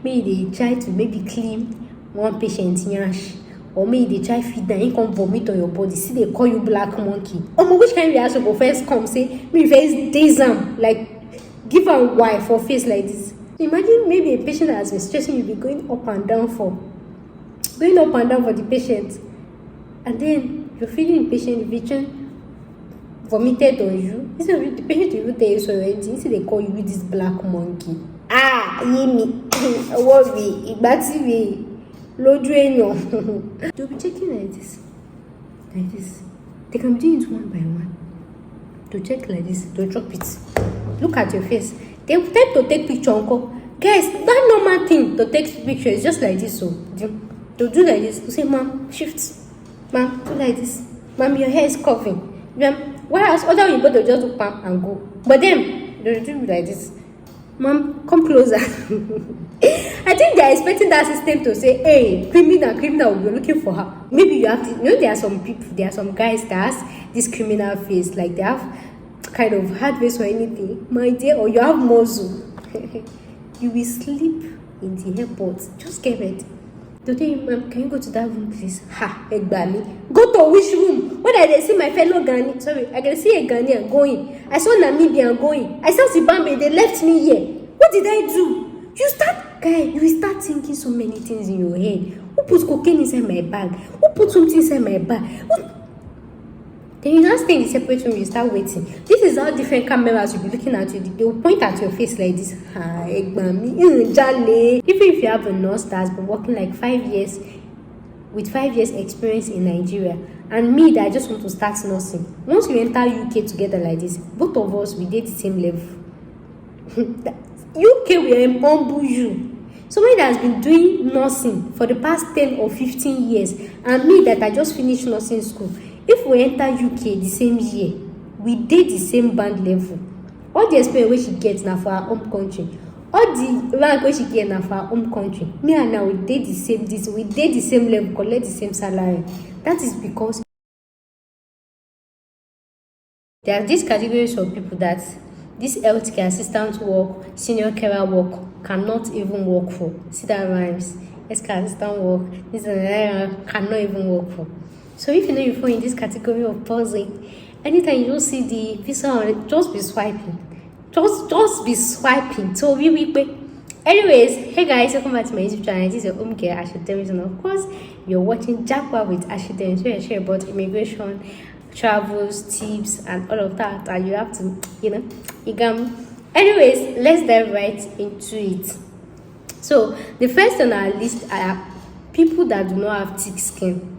Maybe they try to maybe clean one patient yash, or maybe they try feed them, you come vomit on your body. See, they call you black monkey. Which kind of reaction go first come say me first days like give am why for face like this? Imagine maybe a patient that has been stressing you be going up and down for the patient, and then you're feeling the patient vomited on you. Instead of the patient to even tell you so anything, instead they call you with this black monkey. Yemi, what be Igbati lójú èèyàn. They'll be checking like this. They can do it one by one. To check like this, to drop it. Look at your face. They tend to take picture, uncle. Guys, that normal thing to take picture is just like this. So to do like this, to say, ma'am, shift. Ma'am, do like this. Ma'am, your hair is curving. Whereas other people they just do pam and go. But then they do like this. Ma'am, come closer. I think they are expecting that system to say, hey, criminal, we're looking for her. Maybe you have to, there are some guys that has this criminal face, like they have kind of hard face or anything, my dear, or you have muzzle. You will sleep in the airport. Just get ready. Today, ma'am, can you go to that room, please? Egbami. Go to which room? When I see my fellow Ghanaian, I can see a Ghanaian going. I saw Namibian going. I saw Zimbabwe, they left me here. What did I do? You will start thinking so many things in your head. Who put cocaine inside my bag? Who put something inside my bag? Then you just stay in the separate room, you start waiting. This is how different cameras will be looking at you. They will point at your face like this. Even if you have a nurse that's been working like 5 years, with 5 years experience in Nigeria, and me that I just want to start nursing. Once we enter UK together like this, both of us, we did the same level. UK will humble you. Somebody that has been doing nursing for the past 10 or 15 years, and me that I just finished nursing school. If we enter UK the same year, we did the same band level. All the experience which she gets now for our home country, all the rank which she gets now for our home country, me and now we did the same level, collect the same salary. That is because there are these categories of people that this healthcare assistant work, senior carer work cannot even work for. See that rhymes. Healthcare assistant work, this cannot even work for. So if you know you fall in this category of pausing, anytime you don't see the visa on it, just be swiping. Just be swiping. So we quick. Anyways, hey guys, welcome back to my YouTube channel. This is your home care Ashidemi, and of course, you're watching Jackpot with Ashidemi. So I share about immigration, travels, tips, and all of that. And you have to, Anyways, let's dive right into it. So the first on our list are people that do not have thick skin.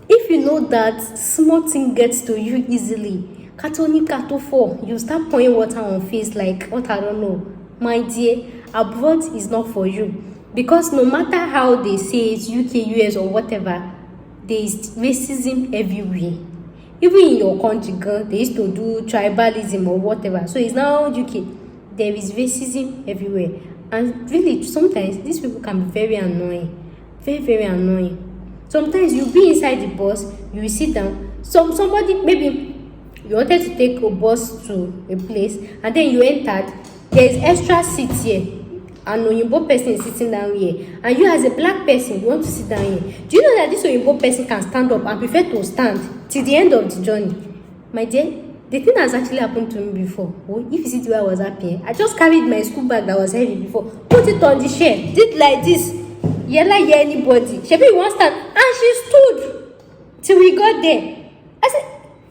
If you know that small thing gets to you easily, you start pouring water on face like, what I don't know. My dear, abroad is not for you. Because no matter how they say it's UK, US or whatever, there is racism everywhere. Even in your country, they used to do tribalism or whatever. So it's now UK. There is racism everywhere. And really, sometimes these people can be very annoying. Very, very annoying. Sometimes you'll be inside the bus, you will sit down. Somebody, maybe you wanted to take a bus to a place, and then you entered, there is extra seat here. An Oyinbo person is sitting down here. And you as a black person, you want to sit down here. Do you know that this Oyinbo person can stand up and prefer to stand till the end of the journey? My dear, the thing has actually happened to me before. If you see the way I was happy, I just carried my school bag that was heavy before, put it on the chair, did like this. Yella hear anybody. Shebi won't stand, and she stood till we got there. I said,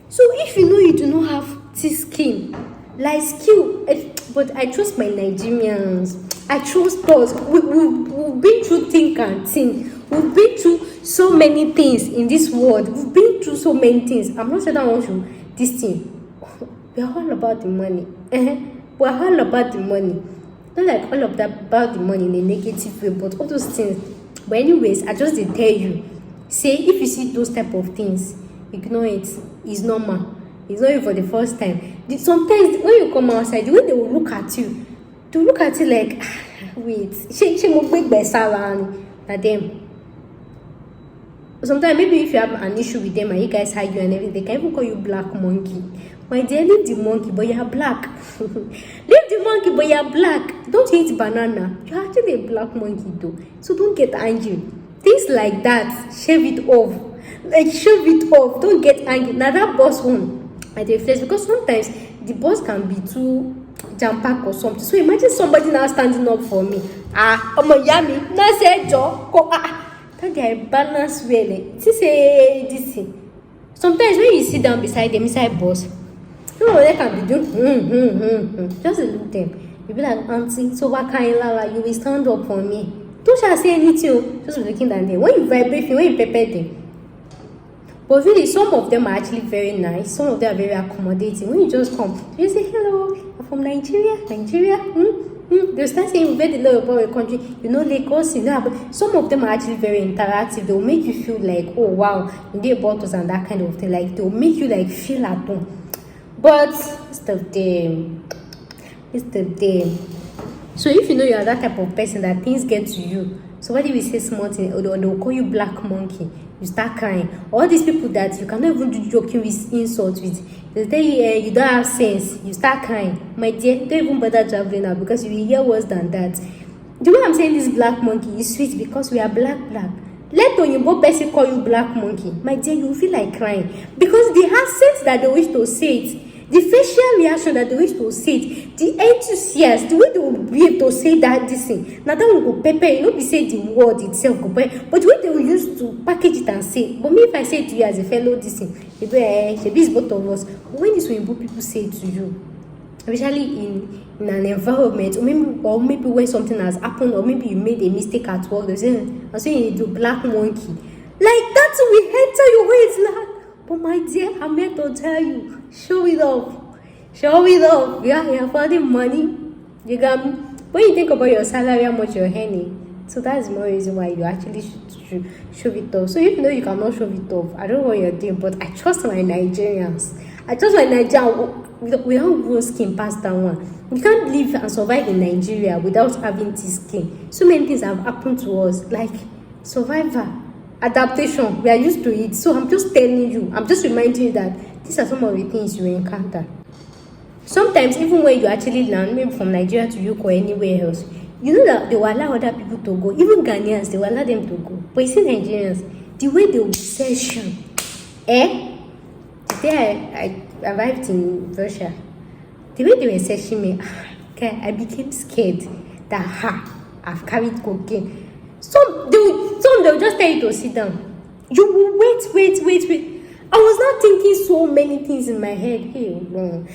so if you know you do not have thick skin, like skill, but I trust my Nigerians. I trust us. We've been through thick and thin. We've been through so many things in this world. We've been through so many things. I'm not sure that I want to this thing. We're all about the money. We're all about the money. Not like all of that about the money in a negative way, but all those things. But anyways, I just did tell you. Say if you see those type of things, ignore it. It's normal. It's not even for the first time. Sometimes when you come outside, the way they will look at you, they will look at you like, wait, she will break by Saran at them. Sometimes maybe if you have an issue with them and you guys argue and everything, they can even call you black monkey. My dear, leave the monkey, but you are black. Leave the monkey, but you are black. Don't eat banana. You're actually a black monkey though. So don't get angry. Things like that, shave it off. Like, shave it off. Don't get angry. Now that boss one, I reflect, because sometimes the boss can be too jam-pack or something. So imagine somebody now standing up for me. Yummy. Now say Joe. That they are balanced really. This thing. Sometimes when you sit down beside them, inside boss, you know they can be doing just look them. You be like, auntie, so what kind of lava? You will stand up for me. Don't shall say anything. Just be looking down there. When you vibrate, when you prepare them. But really, some of them are actually very nice. Some of them are very accommodating. When you just come, you say, hello, I'm from Nigeria. They'll start saying, where the love about your country, you know, Lagos, you know. But some of them are actually very interactive. They'll make you feel like, oh, wow, they bought us and that kind of thing. Like, they'll make you, like, feel at home. But it's the day. So if you know you're that type of person that things get to you, so what if you say small thing, or they'll call you black monkey, you start crying. All these people that you cannot even do joking with, insults with, they tell you you don't have sense, you start crying. My dear, don't even bother traveling now, because you will hear worse than that. The way I'm saying this black monkey is sweet because we are black. Let Oyinbo person call you black monkey, my dear, you will feel like crying, because the accent that they wish to say it, the facial reaction that they wish to say it, the enthusiasm, the way they will be able to say that this thing. Now that one go pepper, you know, be say the word itself go pepper, but the way they will use to package it and say. But me, if I say it to you as a fellow, this thing, you be it's both of us. But when this Oyinbo people say it to you, especially in an environment, or maybe when something has happened, or maybe you made a mistake at work, they say, I'm saying you black monkey. Like that will enter your ways, like. But my dear, I'm here to tell you, show it off. Yeah, you're finding money. You got me. When you think about your salary, how much you're earning, so that's more reason why you actually should show it off. So if you know you cannot show it off, I don't know what you're doing, but I trust my Nigerians. We don't grow skin past that one. We can't live and survive in Nigeria without having this skin. So many things have happened to us, like survival, adaptation. We are used to it. So I'm just telling you, I'm just reminding you that these are some of the things you encounter. Sometimes even when you actually land, maybe from Nigeria to UK or anywhere else, you know that they will allow other people to go. Even Ghanaians, they will allow them to go. But you see Nigerians, the way they will search you. Today I arrived in Russia. The way they were searching me, I became scared that I've carried cocaine. Some they'll just tell you to sit down. You will wait. I was not thinking so many things in my head. Hey, no.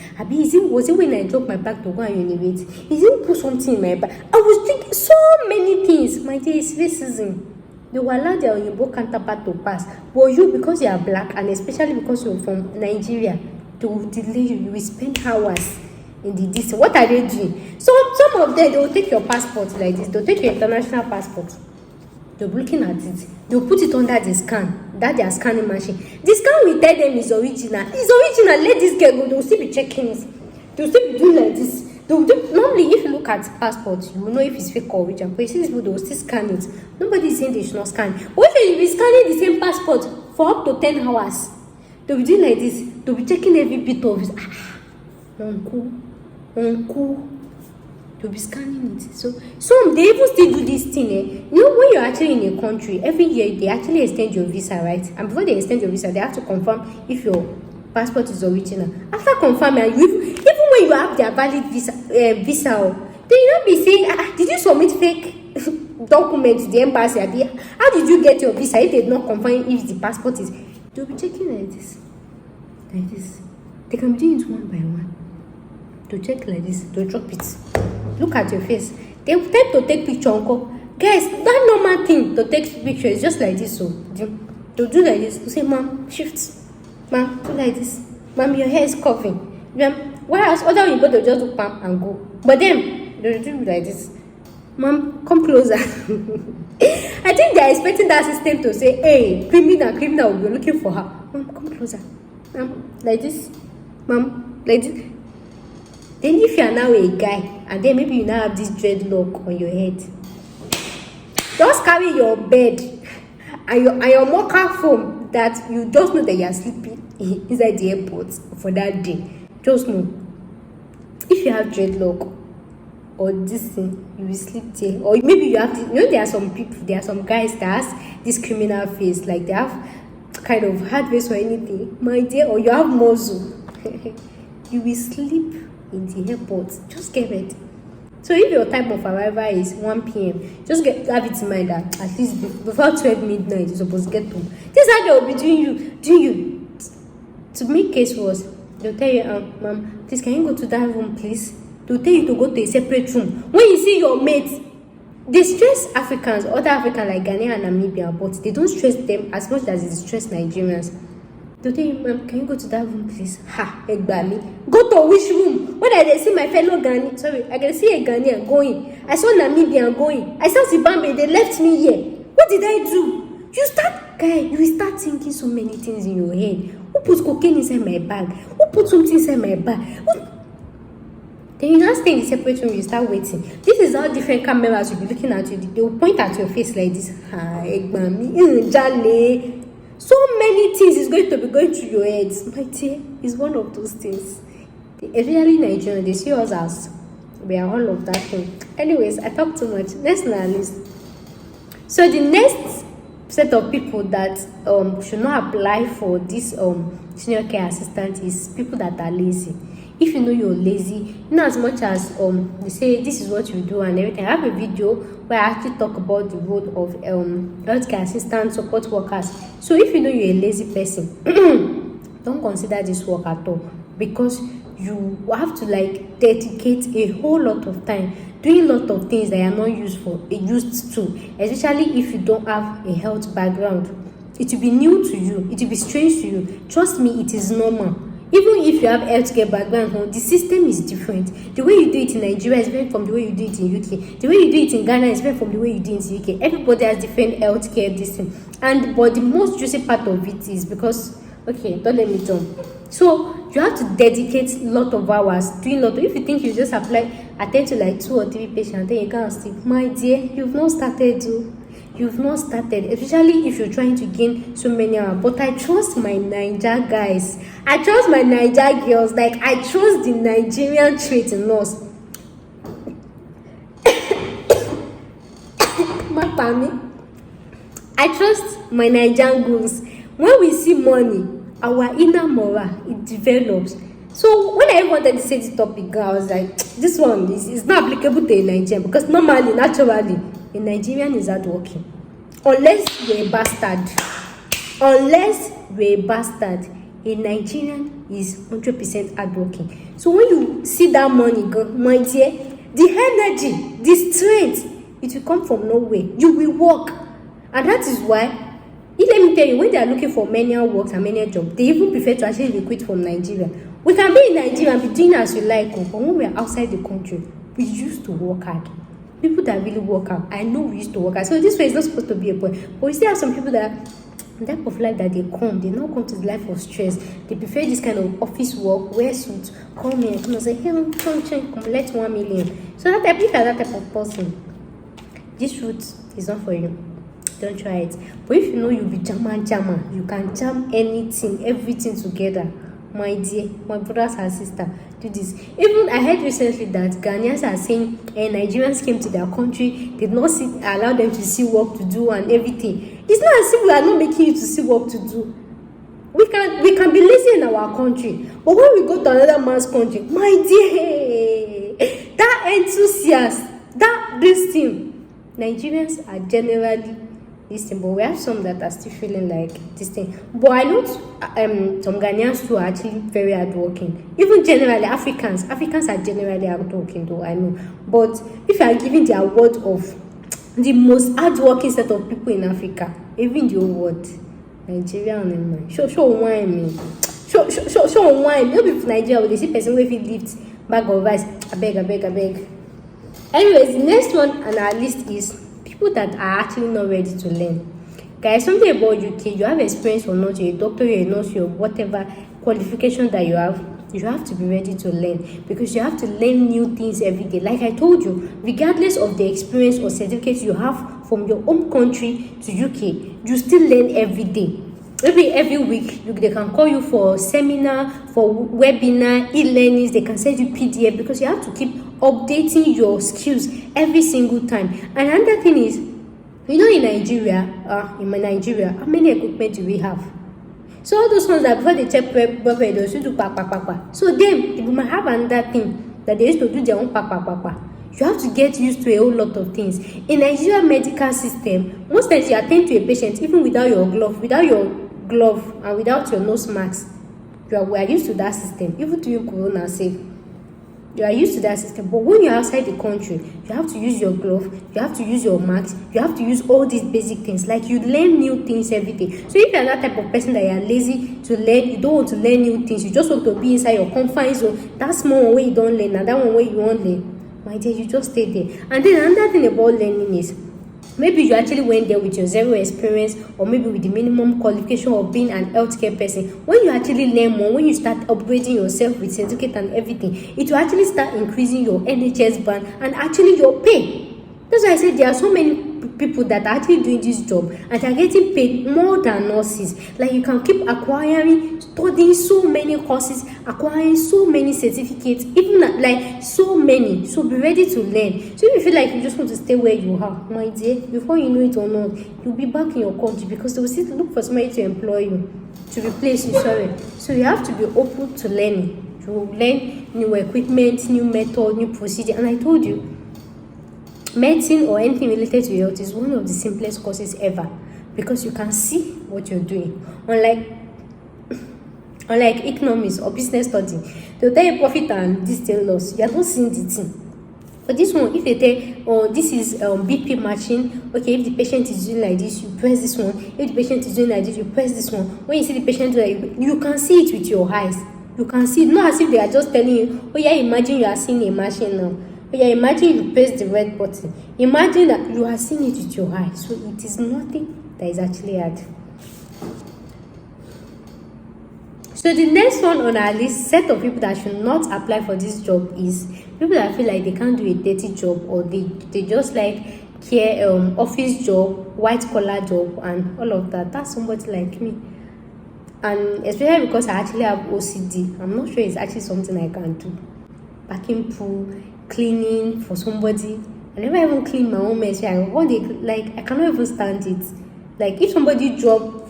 Was it when I dropped my bag to go and urinate? Is it put something in my bag? I was thinking so many things. My dear, it's racism. They will allow their Oyinbo counterpart to pass. But you, because you are black, and especially because you're from Nigeria, they will delay you. You will spend hours in the distance. What are they doing? So some of them, they will take your passport like this. They'll take your international passport. They'll be looking at it. They'll put it under the scan. That their scanning machine. The scan will tell them is original. It's original. Let this girl go. They'll still be checking it. They'll still be doing like this. Normally, if you look at passports, you will know if it's fake or original. But you see these people, they'll still scan it. Nobody is saying they should not scan. But if you be scanning the same passport for up to 10 hours, they'll be doing like this. They'll be checking every bit of it. Uncle. They'll be scanning it. So some they even still do this thing. You know, when you're actually in a country, every year they actually extend your visa, right? And before they extend your visa, they have to confirm if your passport is original. After confirming, even when you have their valid visa, they will not be saying, did you submit fake documents to the embassy? How did you get your visa if they did not confirm if the passport is? They'll be checking like this. They can be doing it one by one. To check like this, to drop it. Look at your face. They will tend to take picture and go. Guys, that normal thing to take picture is just like this. So to do like this, to say, ma'am, shift. Ma'am, do like this. Ma'am, your hair is curving. Ma'am, whereas other people they just do pam and go. But then they do like this. Ma'am, come closer. I think they are expecting that system to say, hey, criminal, we're looking for her. Ma'am, come closer. Ma'am, like this. Ma'am, like this. Then if you are now a guy, and then maybe you now have this dreadlock on your head, just carry your bed and your mocha foam that you just know that you are sleeping inside the airport for that day. just know, if you have dreadlock or this thing, you will sleep there. Or maybe you have to, there are some people, there are some guys that has this criminal face, like they have kind of hard face or anything, my dear, or you have muscle. You will sleep in the airport. Just get ready. So if your time of arrival is 1 p.m, just have it in mind that at least before 12 midnight you're supposed to get home. This is how they will be doing you. To make case worse, they'll tell you, ma'am, please can you go to that room, please? They'll tell you to go to a separate room. When you see your mates, they stress Africans, other Africans like Ghana and Namibia, but they don't stress them as much as they stress Nigerians. They'll tell you, ma'am, can you go to that room, please? Ha, Egbami. Go to which room? When I see my fellow Ghanaian, sorry, I can see a Ghanaian going. I saw Namibian going. I saw Zimbabwe, they left me here. What did I do? You start thinking so many things in your head. Who put cocaine inside my bag? Who put something inside my bag? Then you now stay in the separate room, you start waiting. This is how different cameras will be looking at you. They will point at your face like this. Ha, Egbami, Jale. So many things is going to be going through your heads. My dear, it's one of those things. Especially Nigerians, they see us as we are all of that thing. Anyways, I talk too much. Next on our list. So the next set of people that should not apply for this senior care assistant is people that are lazy. If you know you're lazy, as much as they say this is what you do and everything. I have a video where I actually talk about the role of healthcare assistants, support workers. So if you know you're a lazy person, don't consider this work at all, because you have to dedicate a whole lot of time doing a lot of things that you are not used to, especially if you don't have a health background. It will be new to you, it will be strange to you. Trust me, it is normal. Even if you have healthcare background, the system is different. The way you do it in Nigeria is different from the way you do it in UK. The way you do it in Ghana is different from the way you do it in UK. Everybody has different healthcare system. But the most juicy part of it is because, okay, don't let me jump. So you have to dedicate a lot of hours doing a lot. If you think you just attend to 2 or 3 patients, then you can't sleep. My dear, you've not started. You've not started, especially if you're trying to gain so many hours. But I trust my Naija guys. I trust my Naija girls. I trust the Nigerian trait in us. I trust my Nigerian girls. When we see money, our inner moral, it develops. So when I wanted to say this topic, I was like, this one is not applicable to a Nigerian, because normally, naturally, a Nigerian is hardworking. Unless you're a bastard. A Nigerian is 100% hardworking. So when you see that money go, my dear, the energy, the strength, it will come from nowhere. You will work. And that is why, let me tell you, when they are looking for manual works and manual jobs, they even prefer to actually recruit from Nigeria. We can be in Nigeria and be doing as you like, but when we are outside the country, we used to work hard. People that really work out, I know we used to work out. So this way is not supposed to be a point. But we still have some people that, the type of life that they now come to the life of stress. They prefer this kind of office work, wear suits, come here, come and say, hey, come collect 1 million. So if you are that type of person, this route is not for you. Don't try it. But if you know you'll be jammer, you can jam anything, everything together. My dear, my brothers and sisters, do this. Even I heard recently that Ghanaians are saying Nigerians came to their country, did not allow them to see work to do and everything. It's not as if we are not making you to see work to do. We can be lazy in our country, but when we go to another man's country, my dear, that enthusiasm, this thing, Nigerians are generally this thing, but we have some that are still feeling like this thing. But I know some Ghanaians too are actually very hardworking. Even generally, Africans are generally hardworking though, I know. But if you are giving the award of the most hardworking set of people in Africa, even the award, Nigeria on mind. Show wine me. Show wine. No be for Nigeria, they see person wey fit lift bag of rice. I beg. Anyways, the next one on our list is people that are actually not ready to learn. Guys, something about UK, you have experience or not, you're a doctor, you're a nurse, you're whatever qualification that you have to be ready to learn, because you have to learn new things every day. Like I told you, regardless of the experience or certificate you have from your home country to UK, you still learn every day. maybe every week they can call you for seminar, for webinar, e-learnings. They can send you PDF because you have to keep updating your skills every single time. And another thing is, in Nigeria, how many equipment do we have? So all those ones that before they check they used to do pa. So they might have another thing that they used to do their own pa. You have to get used to a whole lot of things. In Nigeria medical system, most times you attend to a patient even without your glove and without your nose mask. We are used to that system. Even during Corona safe, you are used to that system. But when you're outside the country, you have to use your glove, you have to use your mask, you have to use all these basic things. Like you learn new things every day. So if you're that type of person that you're lazy to learn, you don't want to learn new things, you just want to be inside your confines zone, that small one where you don't learn and that one where you won't learn, my dear, you just stay there. And then another thing about learning is, maybe you actually went there with your zero experience, or maybe with the minimum qualification of being an healthcare person. When you actually learn more, when you start upgrading yourself with certificate and everything, it will actually start increasing your NHS band and actually your pay. That's why I said there are so many people that are actually doing this job and are getting paid more than nurses. Like you can keep acquiring, studying so many courses, acquiring so many certificates, even like so many. So be ready to learn. So if you feel like you just want to stay where you are, my dear, before you know it or not, you'll be back in your country because they will still look for somebody to employ you, to replace you. So you have to be open to learning. You will learn new equipment, new method, new procedure. And I told you, medicine or anything related to health is one of the simplest courses ever because you can see what you're doing. Unlike economics or business study, they'll tell you profit and this tell loss. You are not seeing the thing. But this one, if they tell, this is BP matching, okay, if the patient is doing like this, you press this one. If the patient is doing like this, you press this one. When you see the patient do like, you can see it with your eyes. You can see it, not as if they are just telling you, oh yeah, imagine you are seeing a machine now. Oh yeah, imagine you press the red button. Imagine that you are seeing it with your eyes. So it is nothing that is actually hard. So the next one on our list, set of people that should not apply for this job, is people that feel like they can't do a dirty job, or they just like care office job, white collar job, and all of that. That's somebody like me. And especially because I actually have OCD, I'm not sure it's actually something I can do. Packing pool, cleaning for somebody. I never even clean my own mess. I cannot even stand it. Like if somebody drop,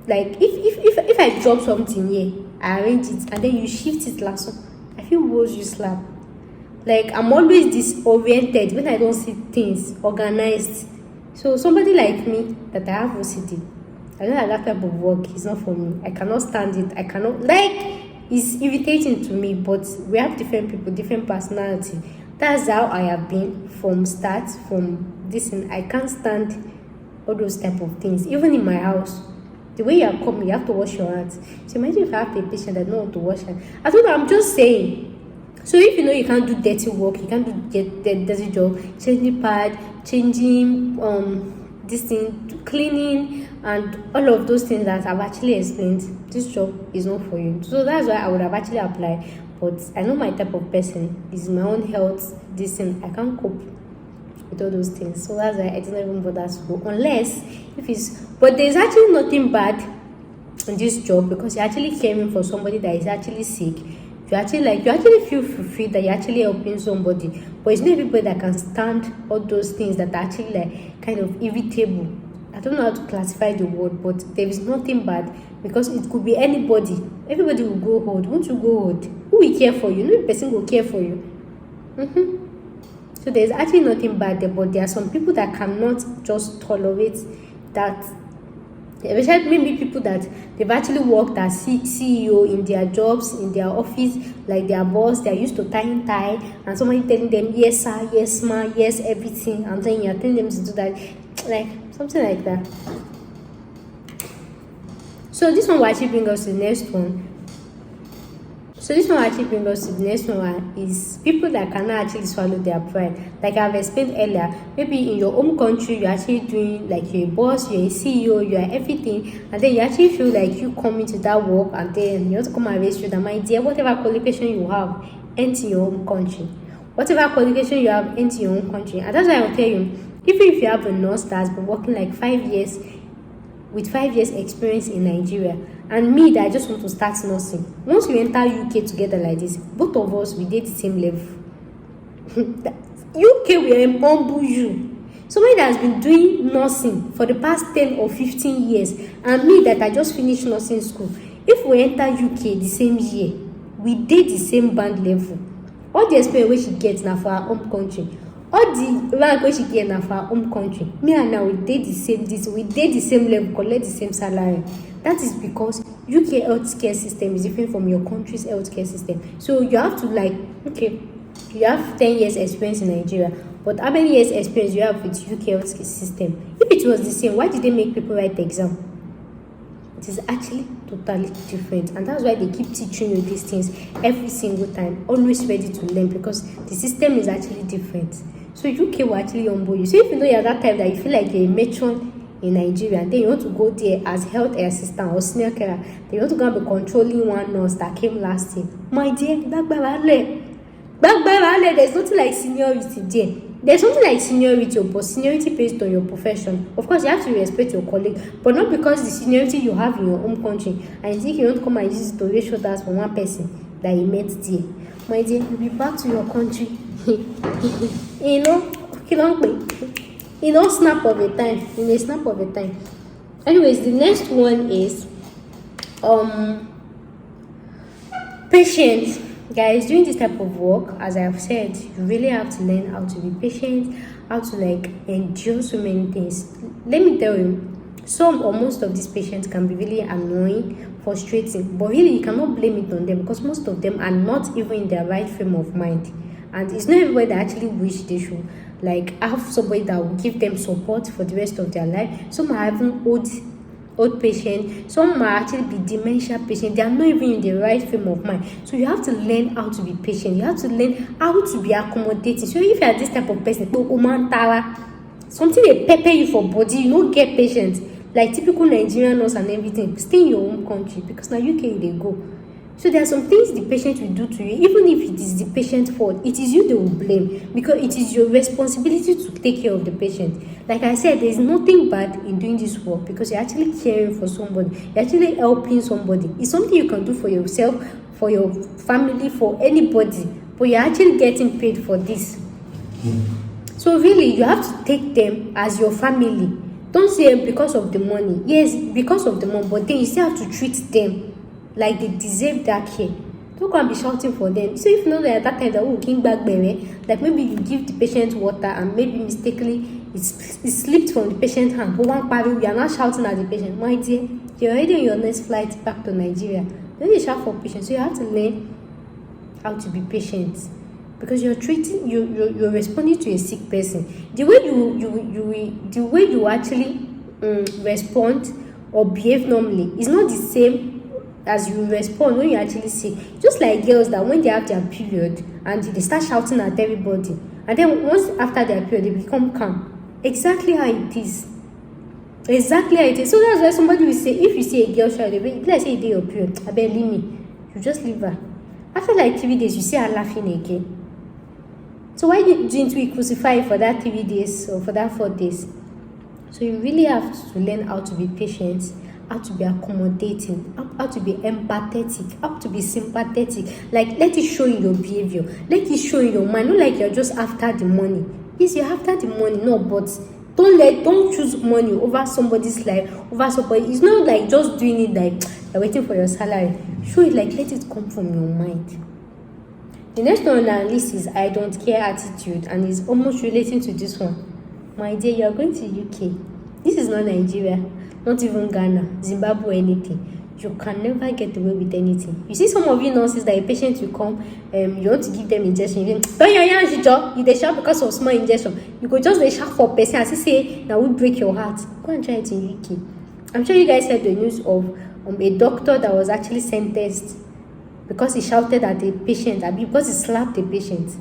like if I drop something here, I arrange it and then you shift it last one, I feel worse you slap. Like I'm always disoriented when I don't see things organized. So somebody like me that I have OCD, I know that type of work is not for me. I cannot stand it. I cannot, it's irritating to me, but we have different people, different personality. That's how I have been from start, from this, and I can't stand all those type of things. Even in my house, the way you are coming, you have to wash your hands. So imagine if I have a patient that don't want to wash hands. I told her, I'm just saying. So if you know you can't do dirty work, you can't do dirty job, changing pad, changing this thing, cleaning, and all of those things that I've actually explained, this job is not for you. So that's why I would have actually applied. But I know my type of person is my own health, this thing, I can't cope with all those things. So that's why I didn't even bother to go. Unless if it's, but there's actually nothing bad in this job because you're actually caring for somebody that is actually sick. You actually feel fulfilled that you're actually helping somebody. But it's not everybody that can stand all those things that are actually like kind of irritable. I don't know how to classify the word, but there is nothing bad because it could be anybody. Everybody will go hold. Won't you go hold? Who will care for you? No person will care for you. So there's actually nothing bad there, but there are some people that cannot just tolerate that. Especially maybe people that they've actually worked as CEO in their jobs, in their office, like their boss, they're used to tying tie, and somebody telling them, yes sir, yes ma, yes everything, and then you're telling them to do that, like something like that. So this one will actually bring us to the next one. Is people that cannot actually swallow their pride. Like I've explained earlier, maybe in your home country, you're actually doing, like you're a boss, you're a CEO, you're everything, and then you actually feel like you come into that work and then you want to come and raise you that, my dear, whatever qualification you have, enter your home country. Whatever qualification you have, enter your own country. And that's why I'll tell you, even if you have a nurse that has been working like 5 years with 5 years experience in Nigeria, and me that I just want to start nursing. Once we enter UK together like this, both of us, we did the same level. UK will humble you. Somebody that has been doing nursing for the past 10 or 15 years, and me that I just finished nursing school, if we enter UK the same year, we did the same band level. All the experience wey she gets now for our home country, all the rank wey she get now for our home country, me and now we did the same level, collect the same salary. That is because UK healthcare system is different from your country's healthcare system. So you have to okay, you have 10 years experience in Nigeria, but how many years experience you have with UK healthcare system? If it was the same, why did they make people write the exam? It is actually totally different, and that's why they keep teaching you these things every single time, always ready to learn, because the system is actually different. So UK will actually humble you. So if you know you're that type that you feel like you're a matron in Nigeria, and then you want to go there as health assistant or senior carer, then you want to go and be controlling one nurse that came last year, my dear, there's nothing like seniority there. There's something like seniority, but seniority based on your profession. Of course, you have to respect your colleague, but not because the seniority you have in your home country, and you think you want to come and use it to raise shoulders for one person that you met there. My dear, you'll be back to your country. In a snap of a time. Anyways, the next one is patience. Guys, doing this type of work, as I have said, you really have to learn how to be patient, how to endure so many things. Let me tell you, some or most of these patients can be really annoying, frustrating, but really you cannot blame it on them, because most of them are not even in their right frame of mind, and it's not everybody that actually wish they should have somebody that will give them support for the rest of their life. Some are having old patient, some might actually be dementia patient. They are not even in the right frame of mind. So you have to learn how to be patient. You have to learn how to be accommodating. So if you are this type of person, something they pepper you for body, you don't get patience like typical Nigerian nurse and everything. Stay in your home country, because now UK they go. So there are some things the patient will do to you, even if it is the patient's fault, it is you they will blame, because it is your responsibility to take care of the patient. Like I said, there is nothing bad in doing this work, because you're actually caring for somebody, you're actually helping somebody. It's something you can do for yourself, for your family, for anybody, but you're actually getting paid for this. So really, you have to take them as your family. Don't say because of the money. Yes, because of the money, but then you still have to treat them like they deserve that care. Don't go and be shouting for them. So if you know that at that time that came back baby, like maybe you give the patient water and maybe mistakenly it slipped from the patient's hand, but one party you are not shouting at the patient. My dear, you're already on your next flight back to Nigeria. Don't you shout for patients. So you have to learn how to be patient, because you're responding to a sick person. The way you actually respond or behave normally is not the same as you respond when you actually sick. Just like girls that when they have their period and they start shouting at everybody, and then once after their period they become calm. Exactly how it is. So that's why somebody will say, if you see a girl shout, let's say a day of period, I bet leave me. You just leave her. After 3 days, you see her laughing again. So why didn't we crucify for that 3 days or for that 4 days? So you really have to learn how to be patient, how to be accommodating, how to be empathetic, how to be sympathetic. Let it show in your behavior. Let it show in your mind. Not like you're just after the money. Yes, you're after the money, no, but don't choose money over somebody's life, over somebody. It's not like just doing it like you're waiting for your salary. Show it let it come from your mind. The next one on our list is I don't care attitude, and it's almost relating to this one. My dear, you are going to UK. This is not Nigeria, not even Ghana, Zimbabwe, anything. You can never get away with anything. You see some of you nurses that a patient will come, you want to give them injection. You they shout because of small injection. You go just they shout for person and say that would break your heart. Go and try it in UK. I'm sure you guys heard the news of a doctor that was actually sentenced because he shouted at the patient, because he slapped the patient.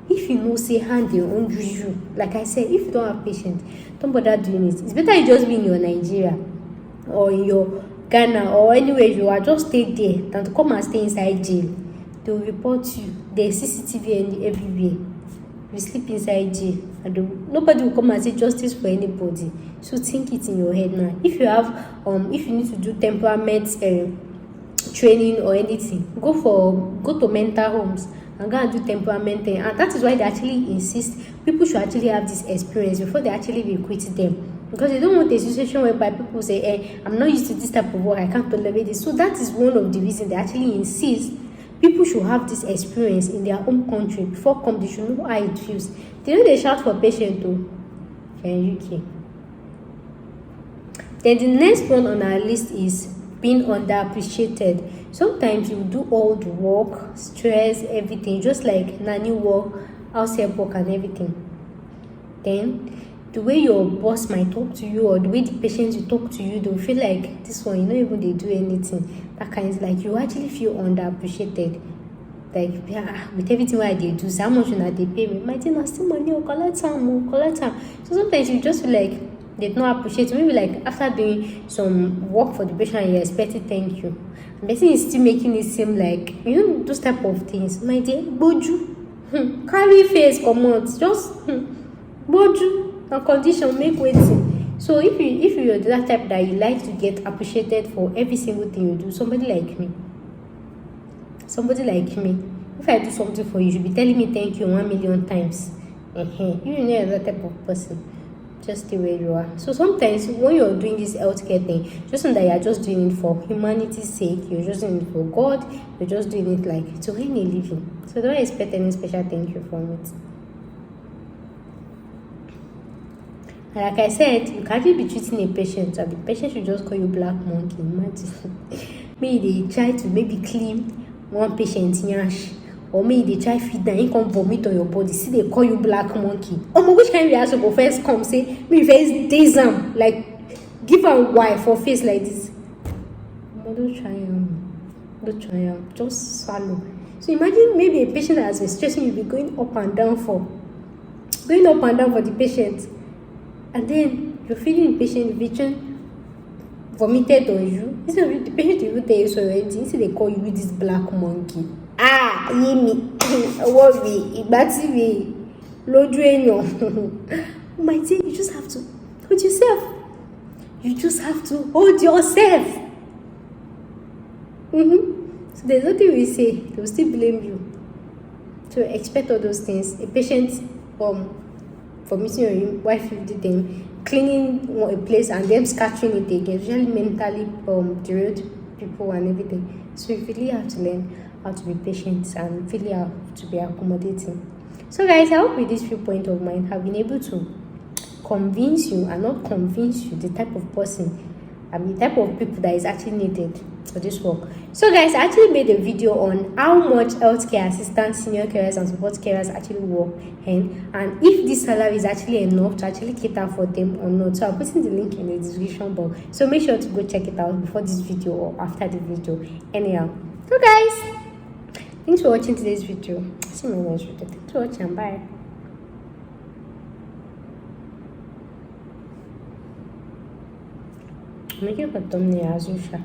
If you know, say hand they won't use you. Like I said, if you don't have patience, don't bother doing it. It's better you just be in your Nigeria or in your Ghana or anywhere you are, just stay there than to come and stay inside jail. They will report you. There's CCTV everywhere. You sleep inside jail. and nobody will come and say justice for anybody. So think it in your head now. If you have if you need to do temperament training or anything, go to mental homes and go and do temperament thing. And that is why they actually insist people should actually have this experience before they actually recruit them, because they don't want a situation whereby people say, I'm not used to this type of work, I can't tolerate this. So that is one of the reasons they actually insist people should have this experience in their home country before come. They should know how it feels. They know they shout for patient too in UK. Then the next one on our list is being underappreciated. Sometimes you do all the work, stress, everything, just like nanny work, house help work and everything. Then the way your boss might talk to you, or the way the patients you talk to you, they'll feel like this one, even they do anything. That kind of like you actually feel underappreciated. Like, yeah, with everything what they do, so how much they pay me? My thing is still money, or collect time. So sometimes you just feel like they don't appreciate you. Maybe like after doing some work for the patient, you expect thank you. The person is still making it seem like, those type of things. My dear, boju, carry face, come out, just boju, on condition, make waiting. So if you're that type that you like to get appreciated for every single thing you do, somebody like me, if I do something for you, you should be telling me thank you 1,000,000 times. You know that type of person. Just stay where you are. So sometimes when you're doing this healthcare thing, just know that you're just doing it for humanity's sake, you're just doing it for God, you're just doing it like to earn a living. So don't expect any special thank you from it. And like I said, you can't be treating a patient and the patient should just call you black monkey. Imagine. Maybe they try to clean one patient yash, or maybe they try feed them, you come vomit on your body, see they call you black monkey. Which kind of reaction go first come say me face days like give a why for face like this? Don't try just swallow. So imagine maybe a patient that has been stressing you, be going up and down for the patient, and then you're feeling the patient vomited on you. Instead of the patient will tell you so anything, instead they call you with this black monkey. Yemi, Ibati, Lodrenyo. My dear, you just have to hold yourself. So there's nothing we say, they will still blame you. So expect all those things. A patient vomiting on you, why feed them, cleaning a place and them scattering it again, really mentally derailed people and everything. So you really have to learn how to be patient and really have to be accommodating. So guys, I hope with this viewpoint of mine have been able to convince you and not convince you the type of person the type of people that is actually needed for this work. So guys, I actually made a video on how much healthcare assistants, senior carers and support carers actually work and if this salary is actually enough to actually cater for them or not. So I'll put in the link in the description box, so make sure to go check it out before this video or after the video. Anyhow, so guys, thanks for watching today's video. See you in my next video. Thanks for watching. Bye. I'm making a thumbnail as usual.